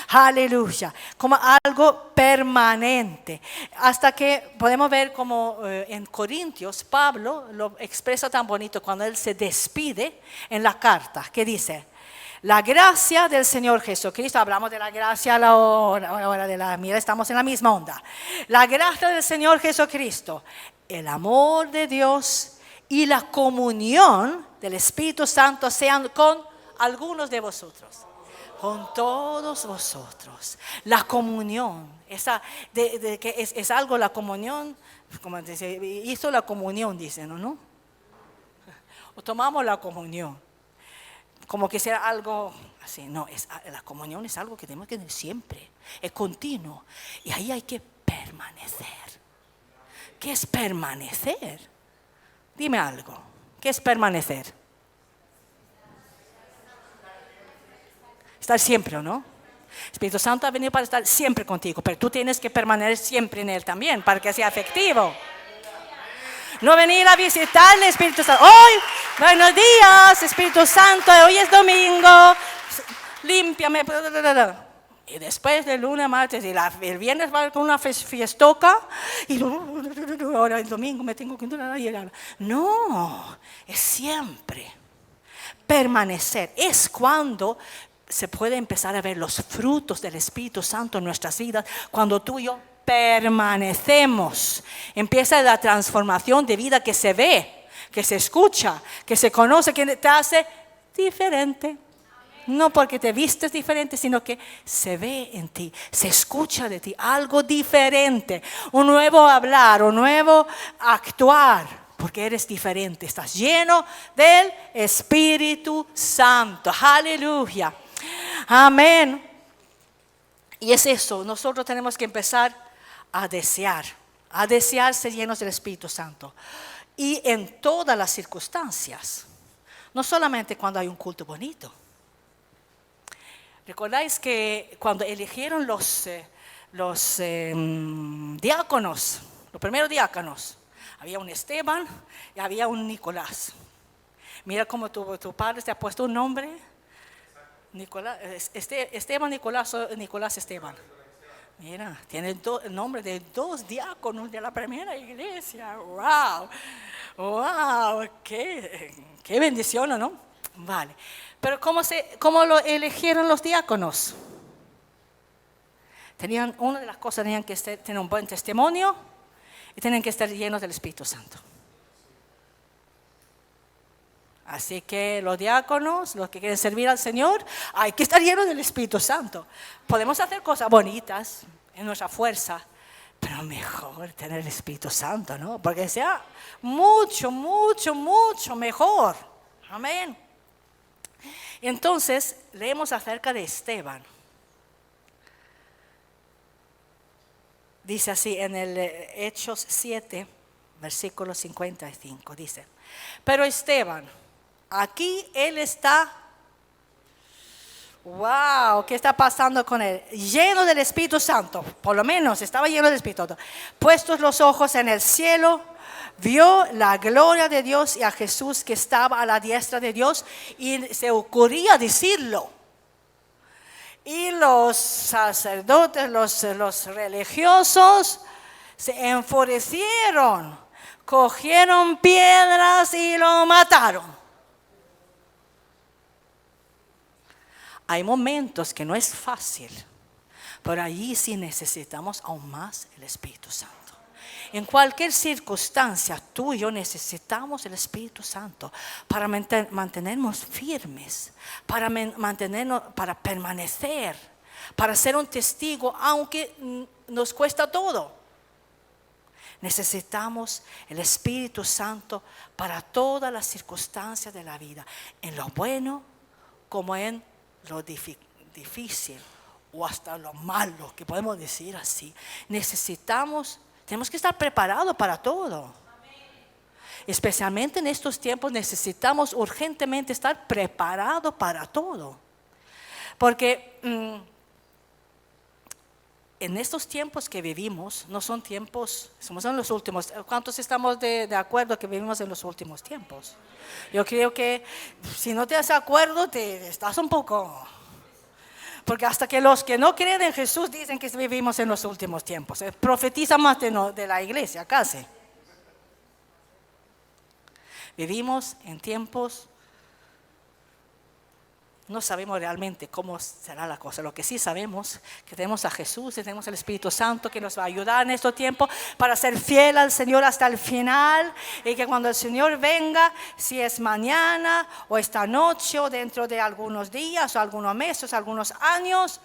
Aleluya. Como algo permanente. Hasta que podemos ver como en Corintios, Pablo lo expresa tan bonito cuando él se despide en la carta. Que dice: la gracia del Señor Jesucristo. Hablamos de la gracia ahora de la mira, estamos en la misma onda. La gracia del Señor Jesucristo, el amor de Dios y la comunión del Espíritu Santo sean con algunos de vosotros, con todos vosotros. La comunión, que es algo, la comunión, como dice, hizo la comunión, dicen, ¿no? O tomamos la comunión, como que sea algo así. No, la comunión es algo que tenemos que tener siempre, es continuo, y ahí hay que permanecer. ¿Qué es permanecer? Dime algo, ¿qué es permanecer? Estar siempre, ¿o no? Espíritu Santo ha venido para estar siempre contigo, pero tú tienes que permanecer siempre en Él también, para que sea efectivo. No venir a visitarle, Espíritu Santo. Hoy, buenos días, Espíritu Santo, hoy es domingo, límpiame. Y después del lunes, martes, y el viernes va con una fiestoca, y ahora el domingo me tengo que ir. No, es siempre. Permanecer es cuando se puede empezar a ver los frutos del Espíritu Santo en nuestras vidas, cuando tú y yo permanecemos. Empieza la transformación de vida que se ve, que se escucha, que se conoce, que te hace diferente. No porque te vistes diferente, sino que se ve en ti, se escucha de ti algo diferente, un nuevo hablar, un nuevo actuar, porque eres diferente, estás lleno del Espíritu Santo. Aleluya. Amén. Y es eso, nosotros tenemos que empezar a desear ser llenos del Espíritu Santo. Y en todas las circunstancias, no solamente cuando hay un culto bonito. ¿Recordáis que cuando eligieron los diáconos, los primeros diáconos, había un Esteban y había un Nicolás? Mira cómo tu padre te ha puesto un nombre. Nicolás, Esteban, Nicolás Esteban. Mira, tiene el nombre de 2 diáconos de la primera iglesia. ¡Wow! ¡Qué bendición, ¿no? Vale. Pero ¿cómo lo eligieron los diáconos? Una de las cosas, tenían que tener un buen testimonio y tenían que estar llenos del Espíritu Santo. Así que los diáconos, los que quieren servir al Señor, hay que estar llenos del Espíritu Santo. Podemos hacer cosas bonitas en nuestra fuerza, pero mejor tener el Espíritu Santo, ¿no? Porque sea mucho, mucho, mucho mejor. Amén. Entonces, leemos acerca de Esteban. Dice así en el Hechos 7, versículo 55, dice: pero Esteban, aquí él está, wow, ¿qué está pasando con él? Lleno del Espíritu Santo, por lo menos estaba lleno del Espíritu Santo. Puestos los ojos en el cielo, vio la gloria de Dios y a Jesús que estaba a la diestra de Dios, y se ocurría decirlo. Y los sacerdotes, los religiosos, se enfurecieron, cogieron piedras y lo mataron. Hay momentos que no es fácil, pero allí sí necesitamos aún más el Espíritu Santo. En cualquier circunstancia, tú y yo necesitamos el Espíritu Santo para mantenernos firmes, para para permanecer, para ser un testigo, aunque nos cuesta todo. Necesitamos el Espíritu Santo para todas las circunstancias de la vida, en lo bueno como en lo difícil o hasta lo malo, que podemos decir así. Tenemos que estar preparados para todo. Especialmente en estos tiempos necesitamos urgentemente estar preparados para todo. Porque en estos tiempos que vivimos, no son tiempos, somos en los últimos. ¿Cuántos estamos de acuerdo que vivimos en los últimos tiempos? Yo creo que si no te das acuerdo, estás un poco... Porque hasta que los que no creen en Jesús dicen que vivimos en los últimos tiempos. Profetiza más de la iglesia, casi. Vivimos en tiempos, no sabemos realmente cómo será la cosa. Lo que sí sabemos, que tenemos a Jesús, y tenemos el Espíritu Santo que nos va a ayudar en estos tiempos para ser fiel al Señor hasta el final. Y que cuando el Señor venga, si es mañana o esta noche o dentro de algunos días o algunos meses, algunos años,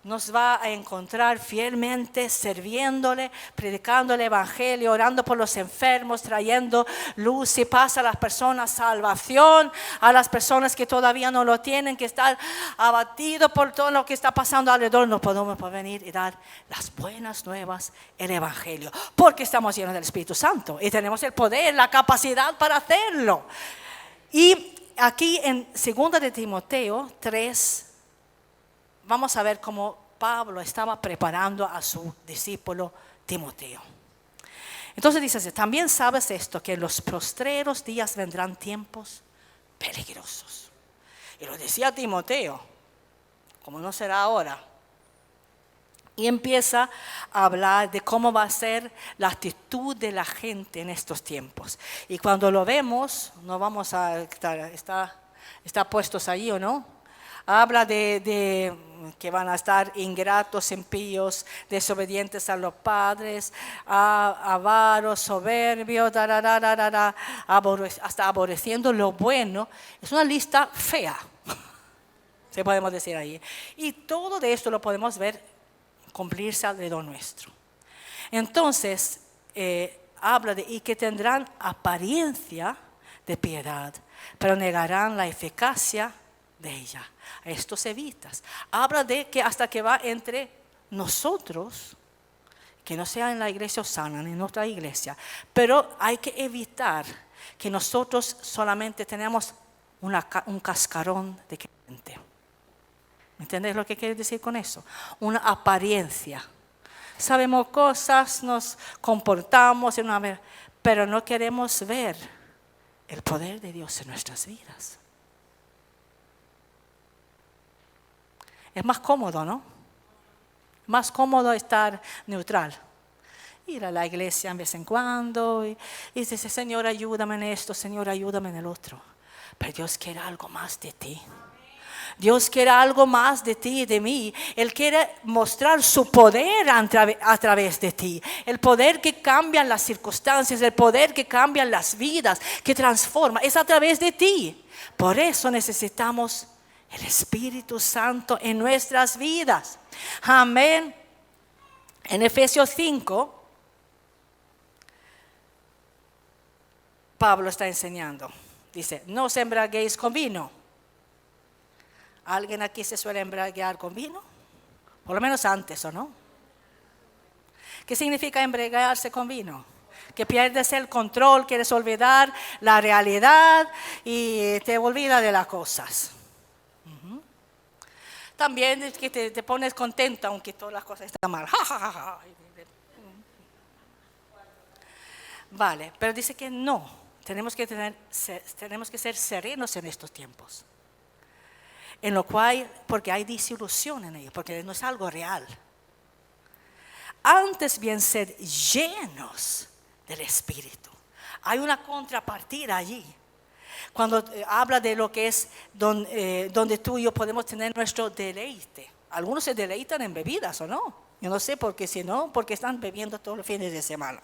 nos va a encontrar fielmente sirviéndole, predicando el Evangelio, orando por los enfermos, trayendo luz y paz a las personas, salvación a las personas que todavía no lo tienen, que están abatidos por todo lo que está pasando alrededor. No podemos venir y dar las buenas nuevas, el Evangelio, porque estamos llenos del Espíritu Santo y tenemos el poder, la capacidad para hacerlo. Y aquí en 2 de Timoteo 3, vamos a ver cómo Pablo estaba preparando a su discípulo Timoteo. Entonces dice así: también sabes esto, que en los postreros días vendrán tiempos peligrosos. Y lo decía Timoteo, como no será ahora. Y empieza a hablar de cómo va a ser la actitud de la gente en estos tiempos. Y cuando lo vemos, no vamos a estar, está puestos ahí o no. Habla de que van a estar ingratos, impíos, desobedientes a los padres, avaros, soberbios, hasta aborreciendo lo bueno. Es una lista fea, se podemos decir ahí. Y todo de esto lo podemos ver cumplirse alrededor nuestro. Entonces, habla y que tendrán apariencia de piedad, pero negarán la eficacia de ella. A estos evitas. Habla de que hasta que va entre nosotros, que no sea en la iglesia Osana ni en otra iglesia, pero hay que evitar que nosotros solamente tenemos un cascarón de creyente. ¿Me entendés lo que quiere decir con eso? Una apariencia. Sabemos cosas, nos comportamos, pero no queremos ver el poder de Dios en nuestras vidas. Es más cómodo, ¿no? Más cómodo estar neutral. Ir a la iglesia de vez en cuando y dice: Señor, ayúdame en esto, Señor, ayúdame en el otro. Pero Dios quiere algo más de ti. Dios quiere algo más de ti y de mí. Él quiere mostrar su poder a través de ti. El poder que cambia las circunstancias, el poder que cambia las vidas, que transforma, es a través de ti. Por eso necesitamos el Espíritu Santo en nuestras vidas. Amén. En Efesios 5, Pablo está enseñando. Dice: no os embriaguéis con vino. ¿Alguien aquí se suele embriagar con vino? Por lo menos antes, ¿o no? ¿Qué significa embriagarse con vino? que pierdes el control, quieres olvidar la realidad y te olvidas de las cosas. También es que te pones contenta aunque todas las cosas están mal. Vale, pero dice que no, tenemos que ser serenos en estos tiempos. En lo cual, porque hay desilusión en ello, porque no es algo real. Antes bien ser llenos del Espíritu. Hay una contrapartida allí. Cuando habla de lo que es donde tú y yo podemos tener nuestro deleite. Algunos se deleitan en bebidas o no. Yo no sé por qué, si no, porque están bebiendo todos los fines de semana.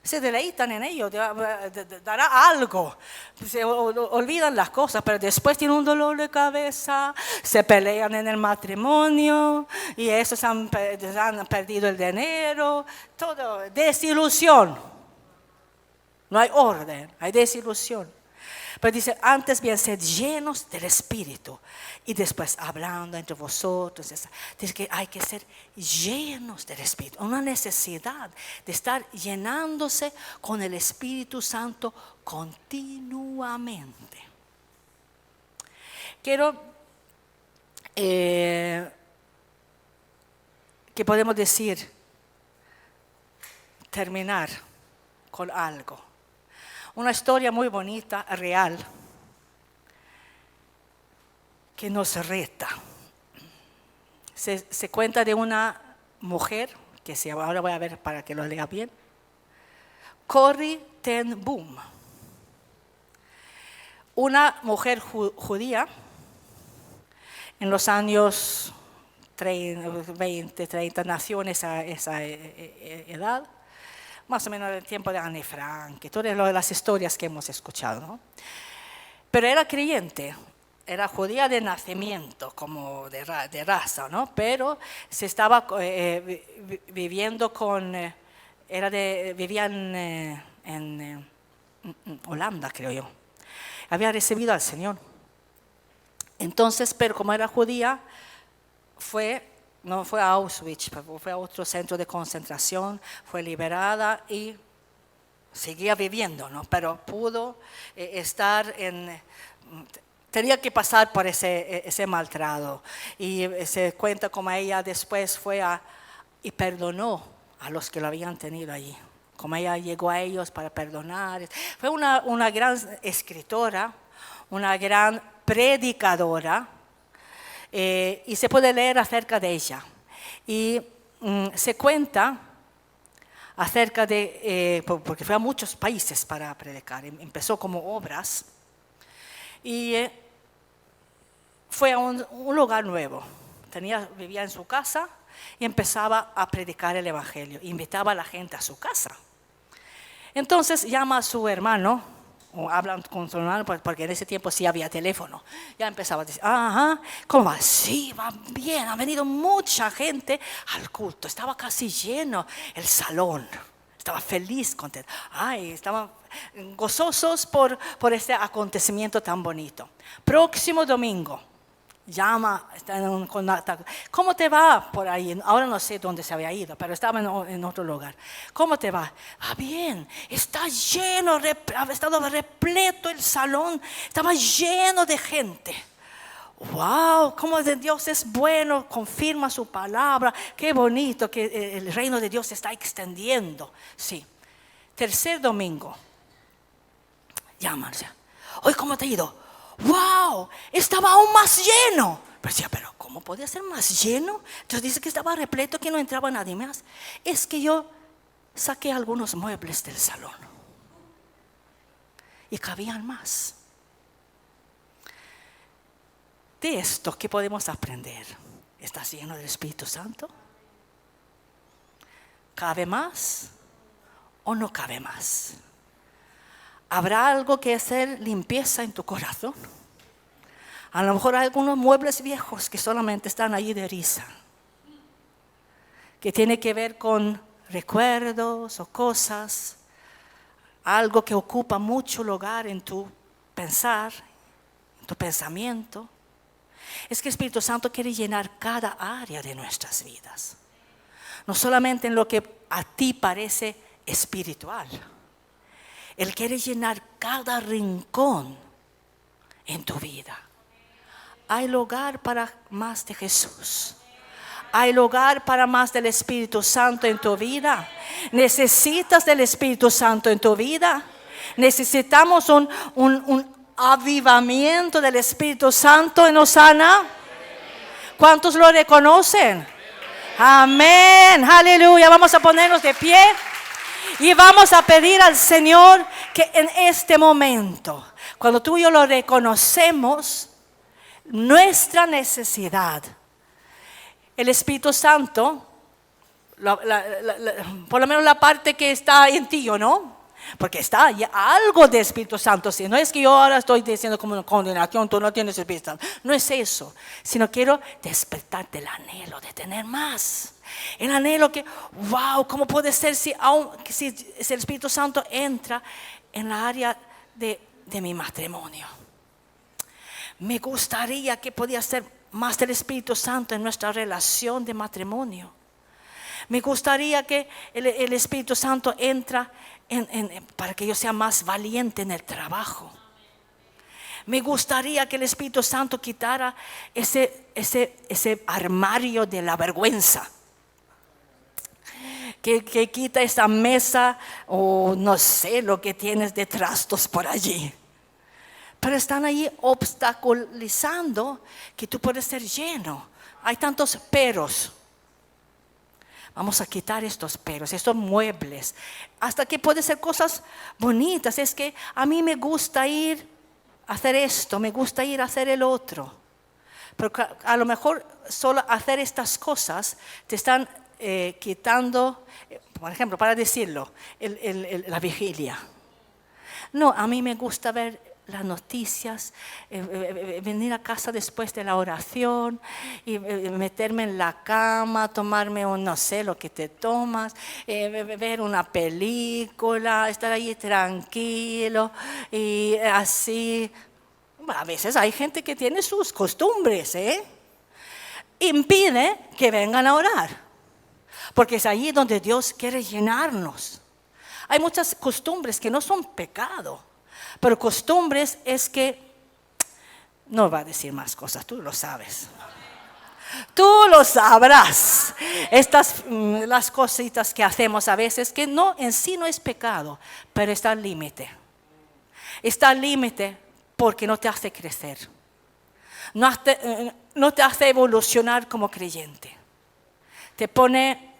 Se deleitan en ello, dará algo. Se olvidan las cosas, pero después tienen un dolor de cabeza, se pelean en el matrimonio y esos han perdido el dinero, todo, desilusión. No hay orden, hay desilusión. Pero dice, antes bien, sed llenos del Espíritu. Y después, hablando entre vosotros, dice que hay que ser llenos del Espíritu. Una necesidad de estar llenándose con el Espíritu Santo continuamente. Quiero, ¿qué podemos decir? Terminar con algo. Una historia muy bonita, real, que nos reta. Se cuenta de una mujer, que ahora voy a ver para que lo lea bien, Corrie ten Boom. Una mujer judía en los años 20, 30, nació en esa edad. Más o menos el tiempo de Anne Frank, y todas las historias que hemos escuchado, ¿no? Pero era creyente, era judía de nacimiento, como de raza, ¿no? Pero se estaba viviendo vivía en Holanda, creo yo. Había recibido al Señor. Entonces, pero como era judía, no fue a Auschwitz, fue a otro centro de concentración, fue liberada y seguía viviendo, ¿no? Pero pudo tenía que pasar por ese maltrato. Y se cuenta como ella después y perdonó a los que lo habían tenido allí. Como ella llegó a ellos para perdonar. Fue una gran escritora, una gran predicadora. Y se puede leer acerca de ella. Y se cuenta acerca porque fue a muchos países para predicar. Empezó como obras y fue a un lugar nuevo. Vivía en su casa y empezaba a predicar el Evangelio. Invitaba a la gente a su casa. Entonces llama a su hermano, o hablan con su hermano, porque en ese tiempo sí había teléfono. Ya empezaba a decir, ¿cómo va? Sí, va bien, ha venido mucha gente al culto, estaba casi lleno el salón, estaba feliz, contento. Estaban gozosos por este acontecimiento tan bonito. Próximo domingo, llama, está en contacto. ¿Cómo te va por ahí? Ahora no sé dónde se había ido, pero estaba en otro lugar. ¿Cómo te va? Bien, está lleno, ha estado repleto el salón, estaba lleno de gente. Wow, cómo Dios es bueno, confirma su palabra, qué bonito que el reino de Dios se está extendiendo. Sí. Tercer domingo, llaman, hoy ¿cómo te ha ido? ¡Wow! Estaba aún más lleno. Pero decía, ¿pero cómo podía ser más lleno? Entonces dice que estaba repleto, que no entraba nadie más. Es que yo saqué algunos muebles del salón y cabían más. De esto, ¿qué podemos aprender? ¿Estás lleno del Espíritu Santo? ¿Cabe más o no cabe más? ¿Habrá algo que hacer limpieza en tu corazón? A lo mejor hay algunos muebles viejos que solamente están allí de risa, que tiene que ver con recuerdos o cosas, algo que ocupa mucho lugar en tu pensar, en tu pensamiento. Es que el Espíritu Santo quiere llenar cada área de nuestras vidas. No solamente en lo que a ti parece espiritual. Él quiere llenar cada rincón en tu vida. Hay lugar para más de Jesús. Hay lugar para más del Espíritu Santo en tu vida. Necesitas del Espíritu Santo en tu vida. Necesitamos un avivamiento del Espíritu Santo en Osana. ¿Cuántos lo reconocen? Amén, aleluya. Vamos a ponernos de pie y vamos a pedir al Señor que en este momento, cuando tú y yo lo reconocemos, nuestra necesidad, el Espíritu Santo, por lo menos la parte que está en ti, ¿o no? Porque está algo de Espíritu Santo. Si no es que yo ahora estoy diciendo como una condenación, tú no tienes Espíritu Santo. No es eso, sino quiero despertarte el anhelo de tener más. El anhelo que, wow, ¿cómo puede ser si el Espíritu Santo entra en la área de mi matrimonio? Me gustaría que podía ser más del Espíritu Santo en nuestra relación de matrimonio. Me gustaría que el Espíritu Santo entra para que yo sea más valiente en el trabajo. Me gustaría que el Espíritu Santo quitara ese armario de la vergüenza. Que quita esa mesa o no sé lo que tienes de trastos por allí. Pero están ahí obstaculizando que tú puedes ser lleno. Hay tantos peros. Vamos a quitar estos peros, estos muebles. Hasta que puede ser cosas bonitas. Es que a mí me gusta ir a hacer esto, me gusta ir a hacer el otro. Pero a lo mejor solo hacer estas cosas te están quitando, por ejemplo, para decirlo, la vigilia. No, a mí me gusta ver las noticias, venir a casa después de la oración y meterme en la cama, tomarme un no sé lo que te tomas, ver una película, estar ahí tranquilo y así. A veces hay gente que tiene sus costumbres, impide que vengan a orar, porque es allí donde Dios quiere llenarnos. Hay muchas costumbres que no son pecado, pero costumbres es que, no va a decir más cosas, tú lo sabes. Tú lo sabrás. Las cositas que hacemos a veces, que no, en sí no es pecado, pero está al límite. Está al límite porque no te hace crecer. No te hace evolucionar como creyente. Te pone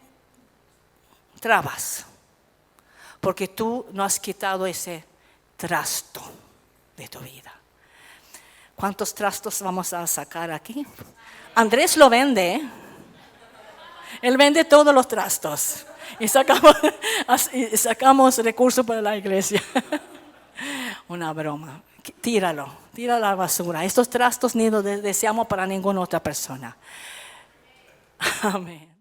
trabas, porque tú no has quitado ese trasto de tu vida. ¿Cuántos trastos vamos a sacar aquí? Andrés lo vende, Él vende todos los trastos y sacamos recursos para la iglesia. Una broma. Tíralo a la basura. Estos trastos ni los deseamos para ninguna otra persona. Amén.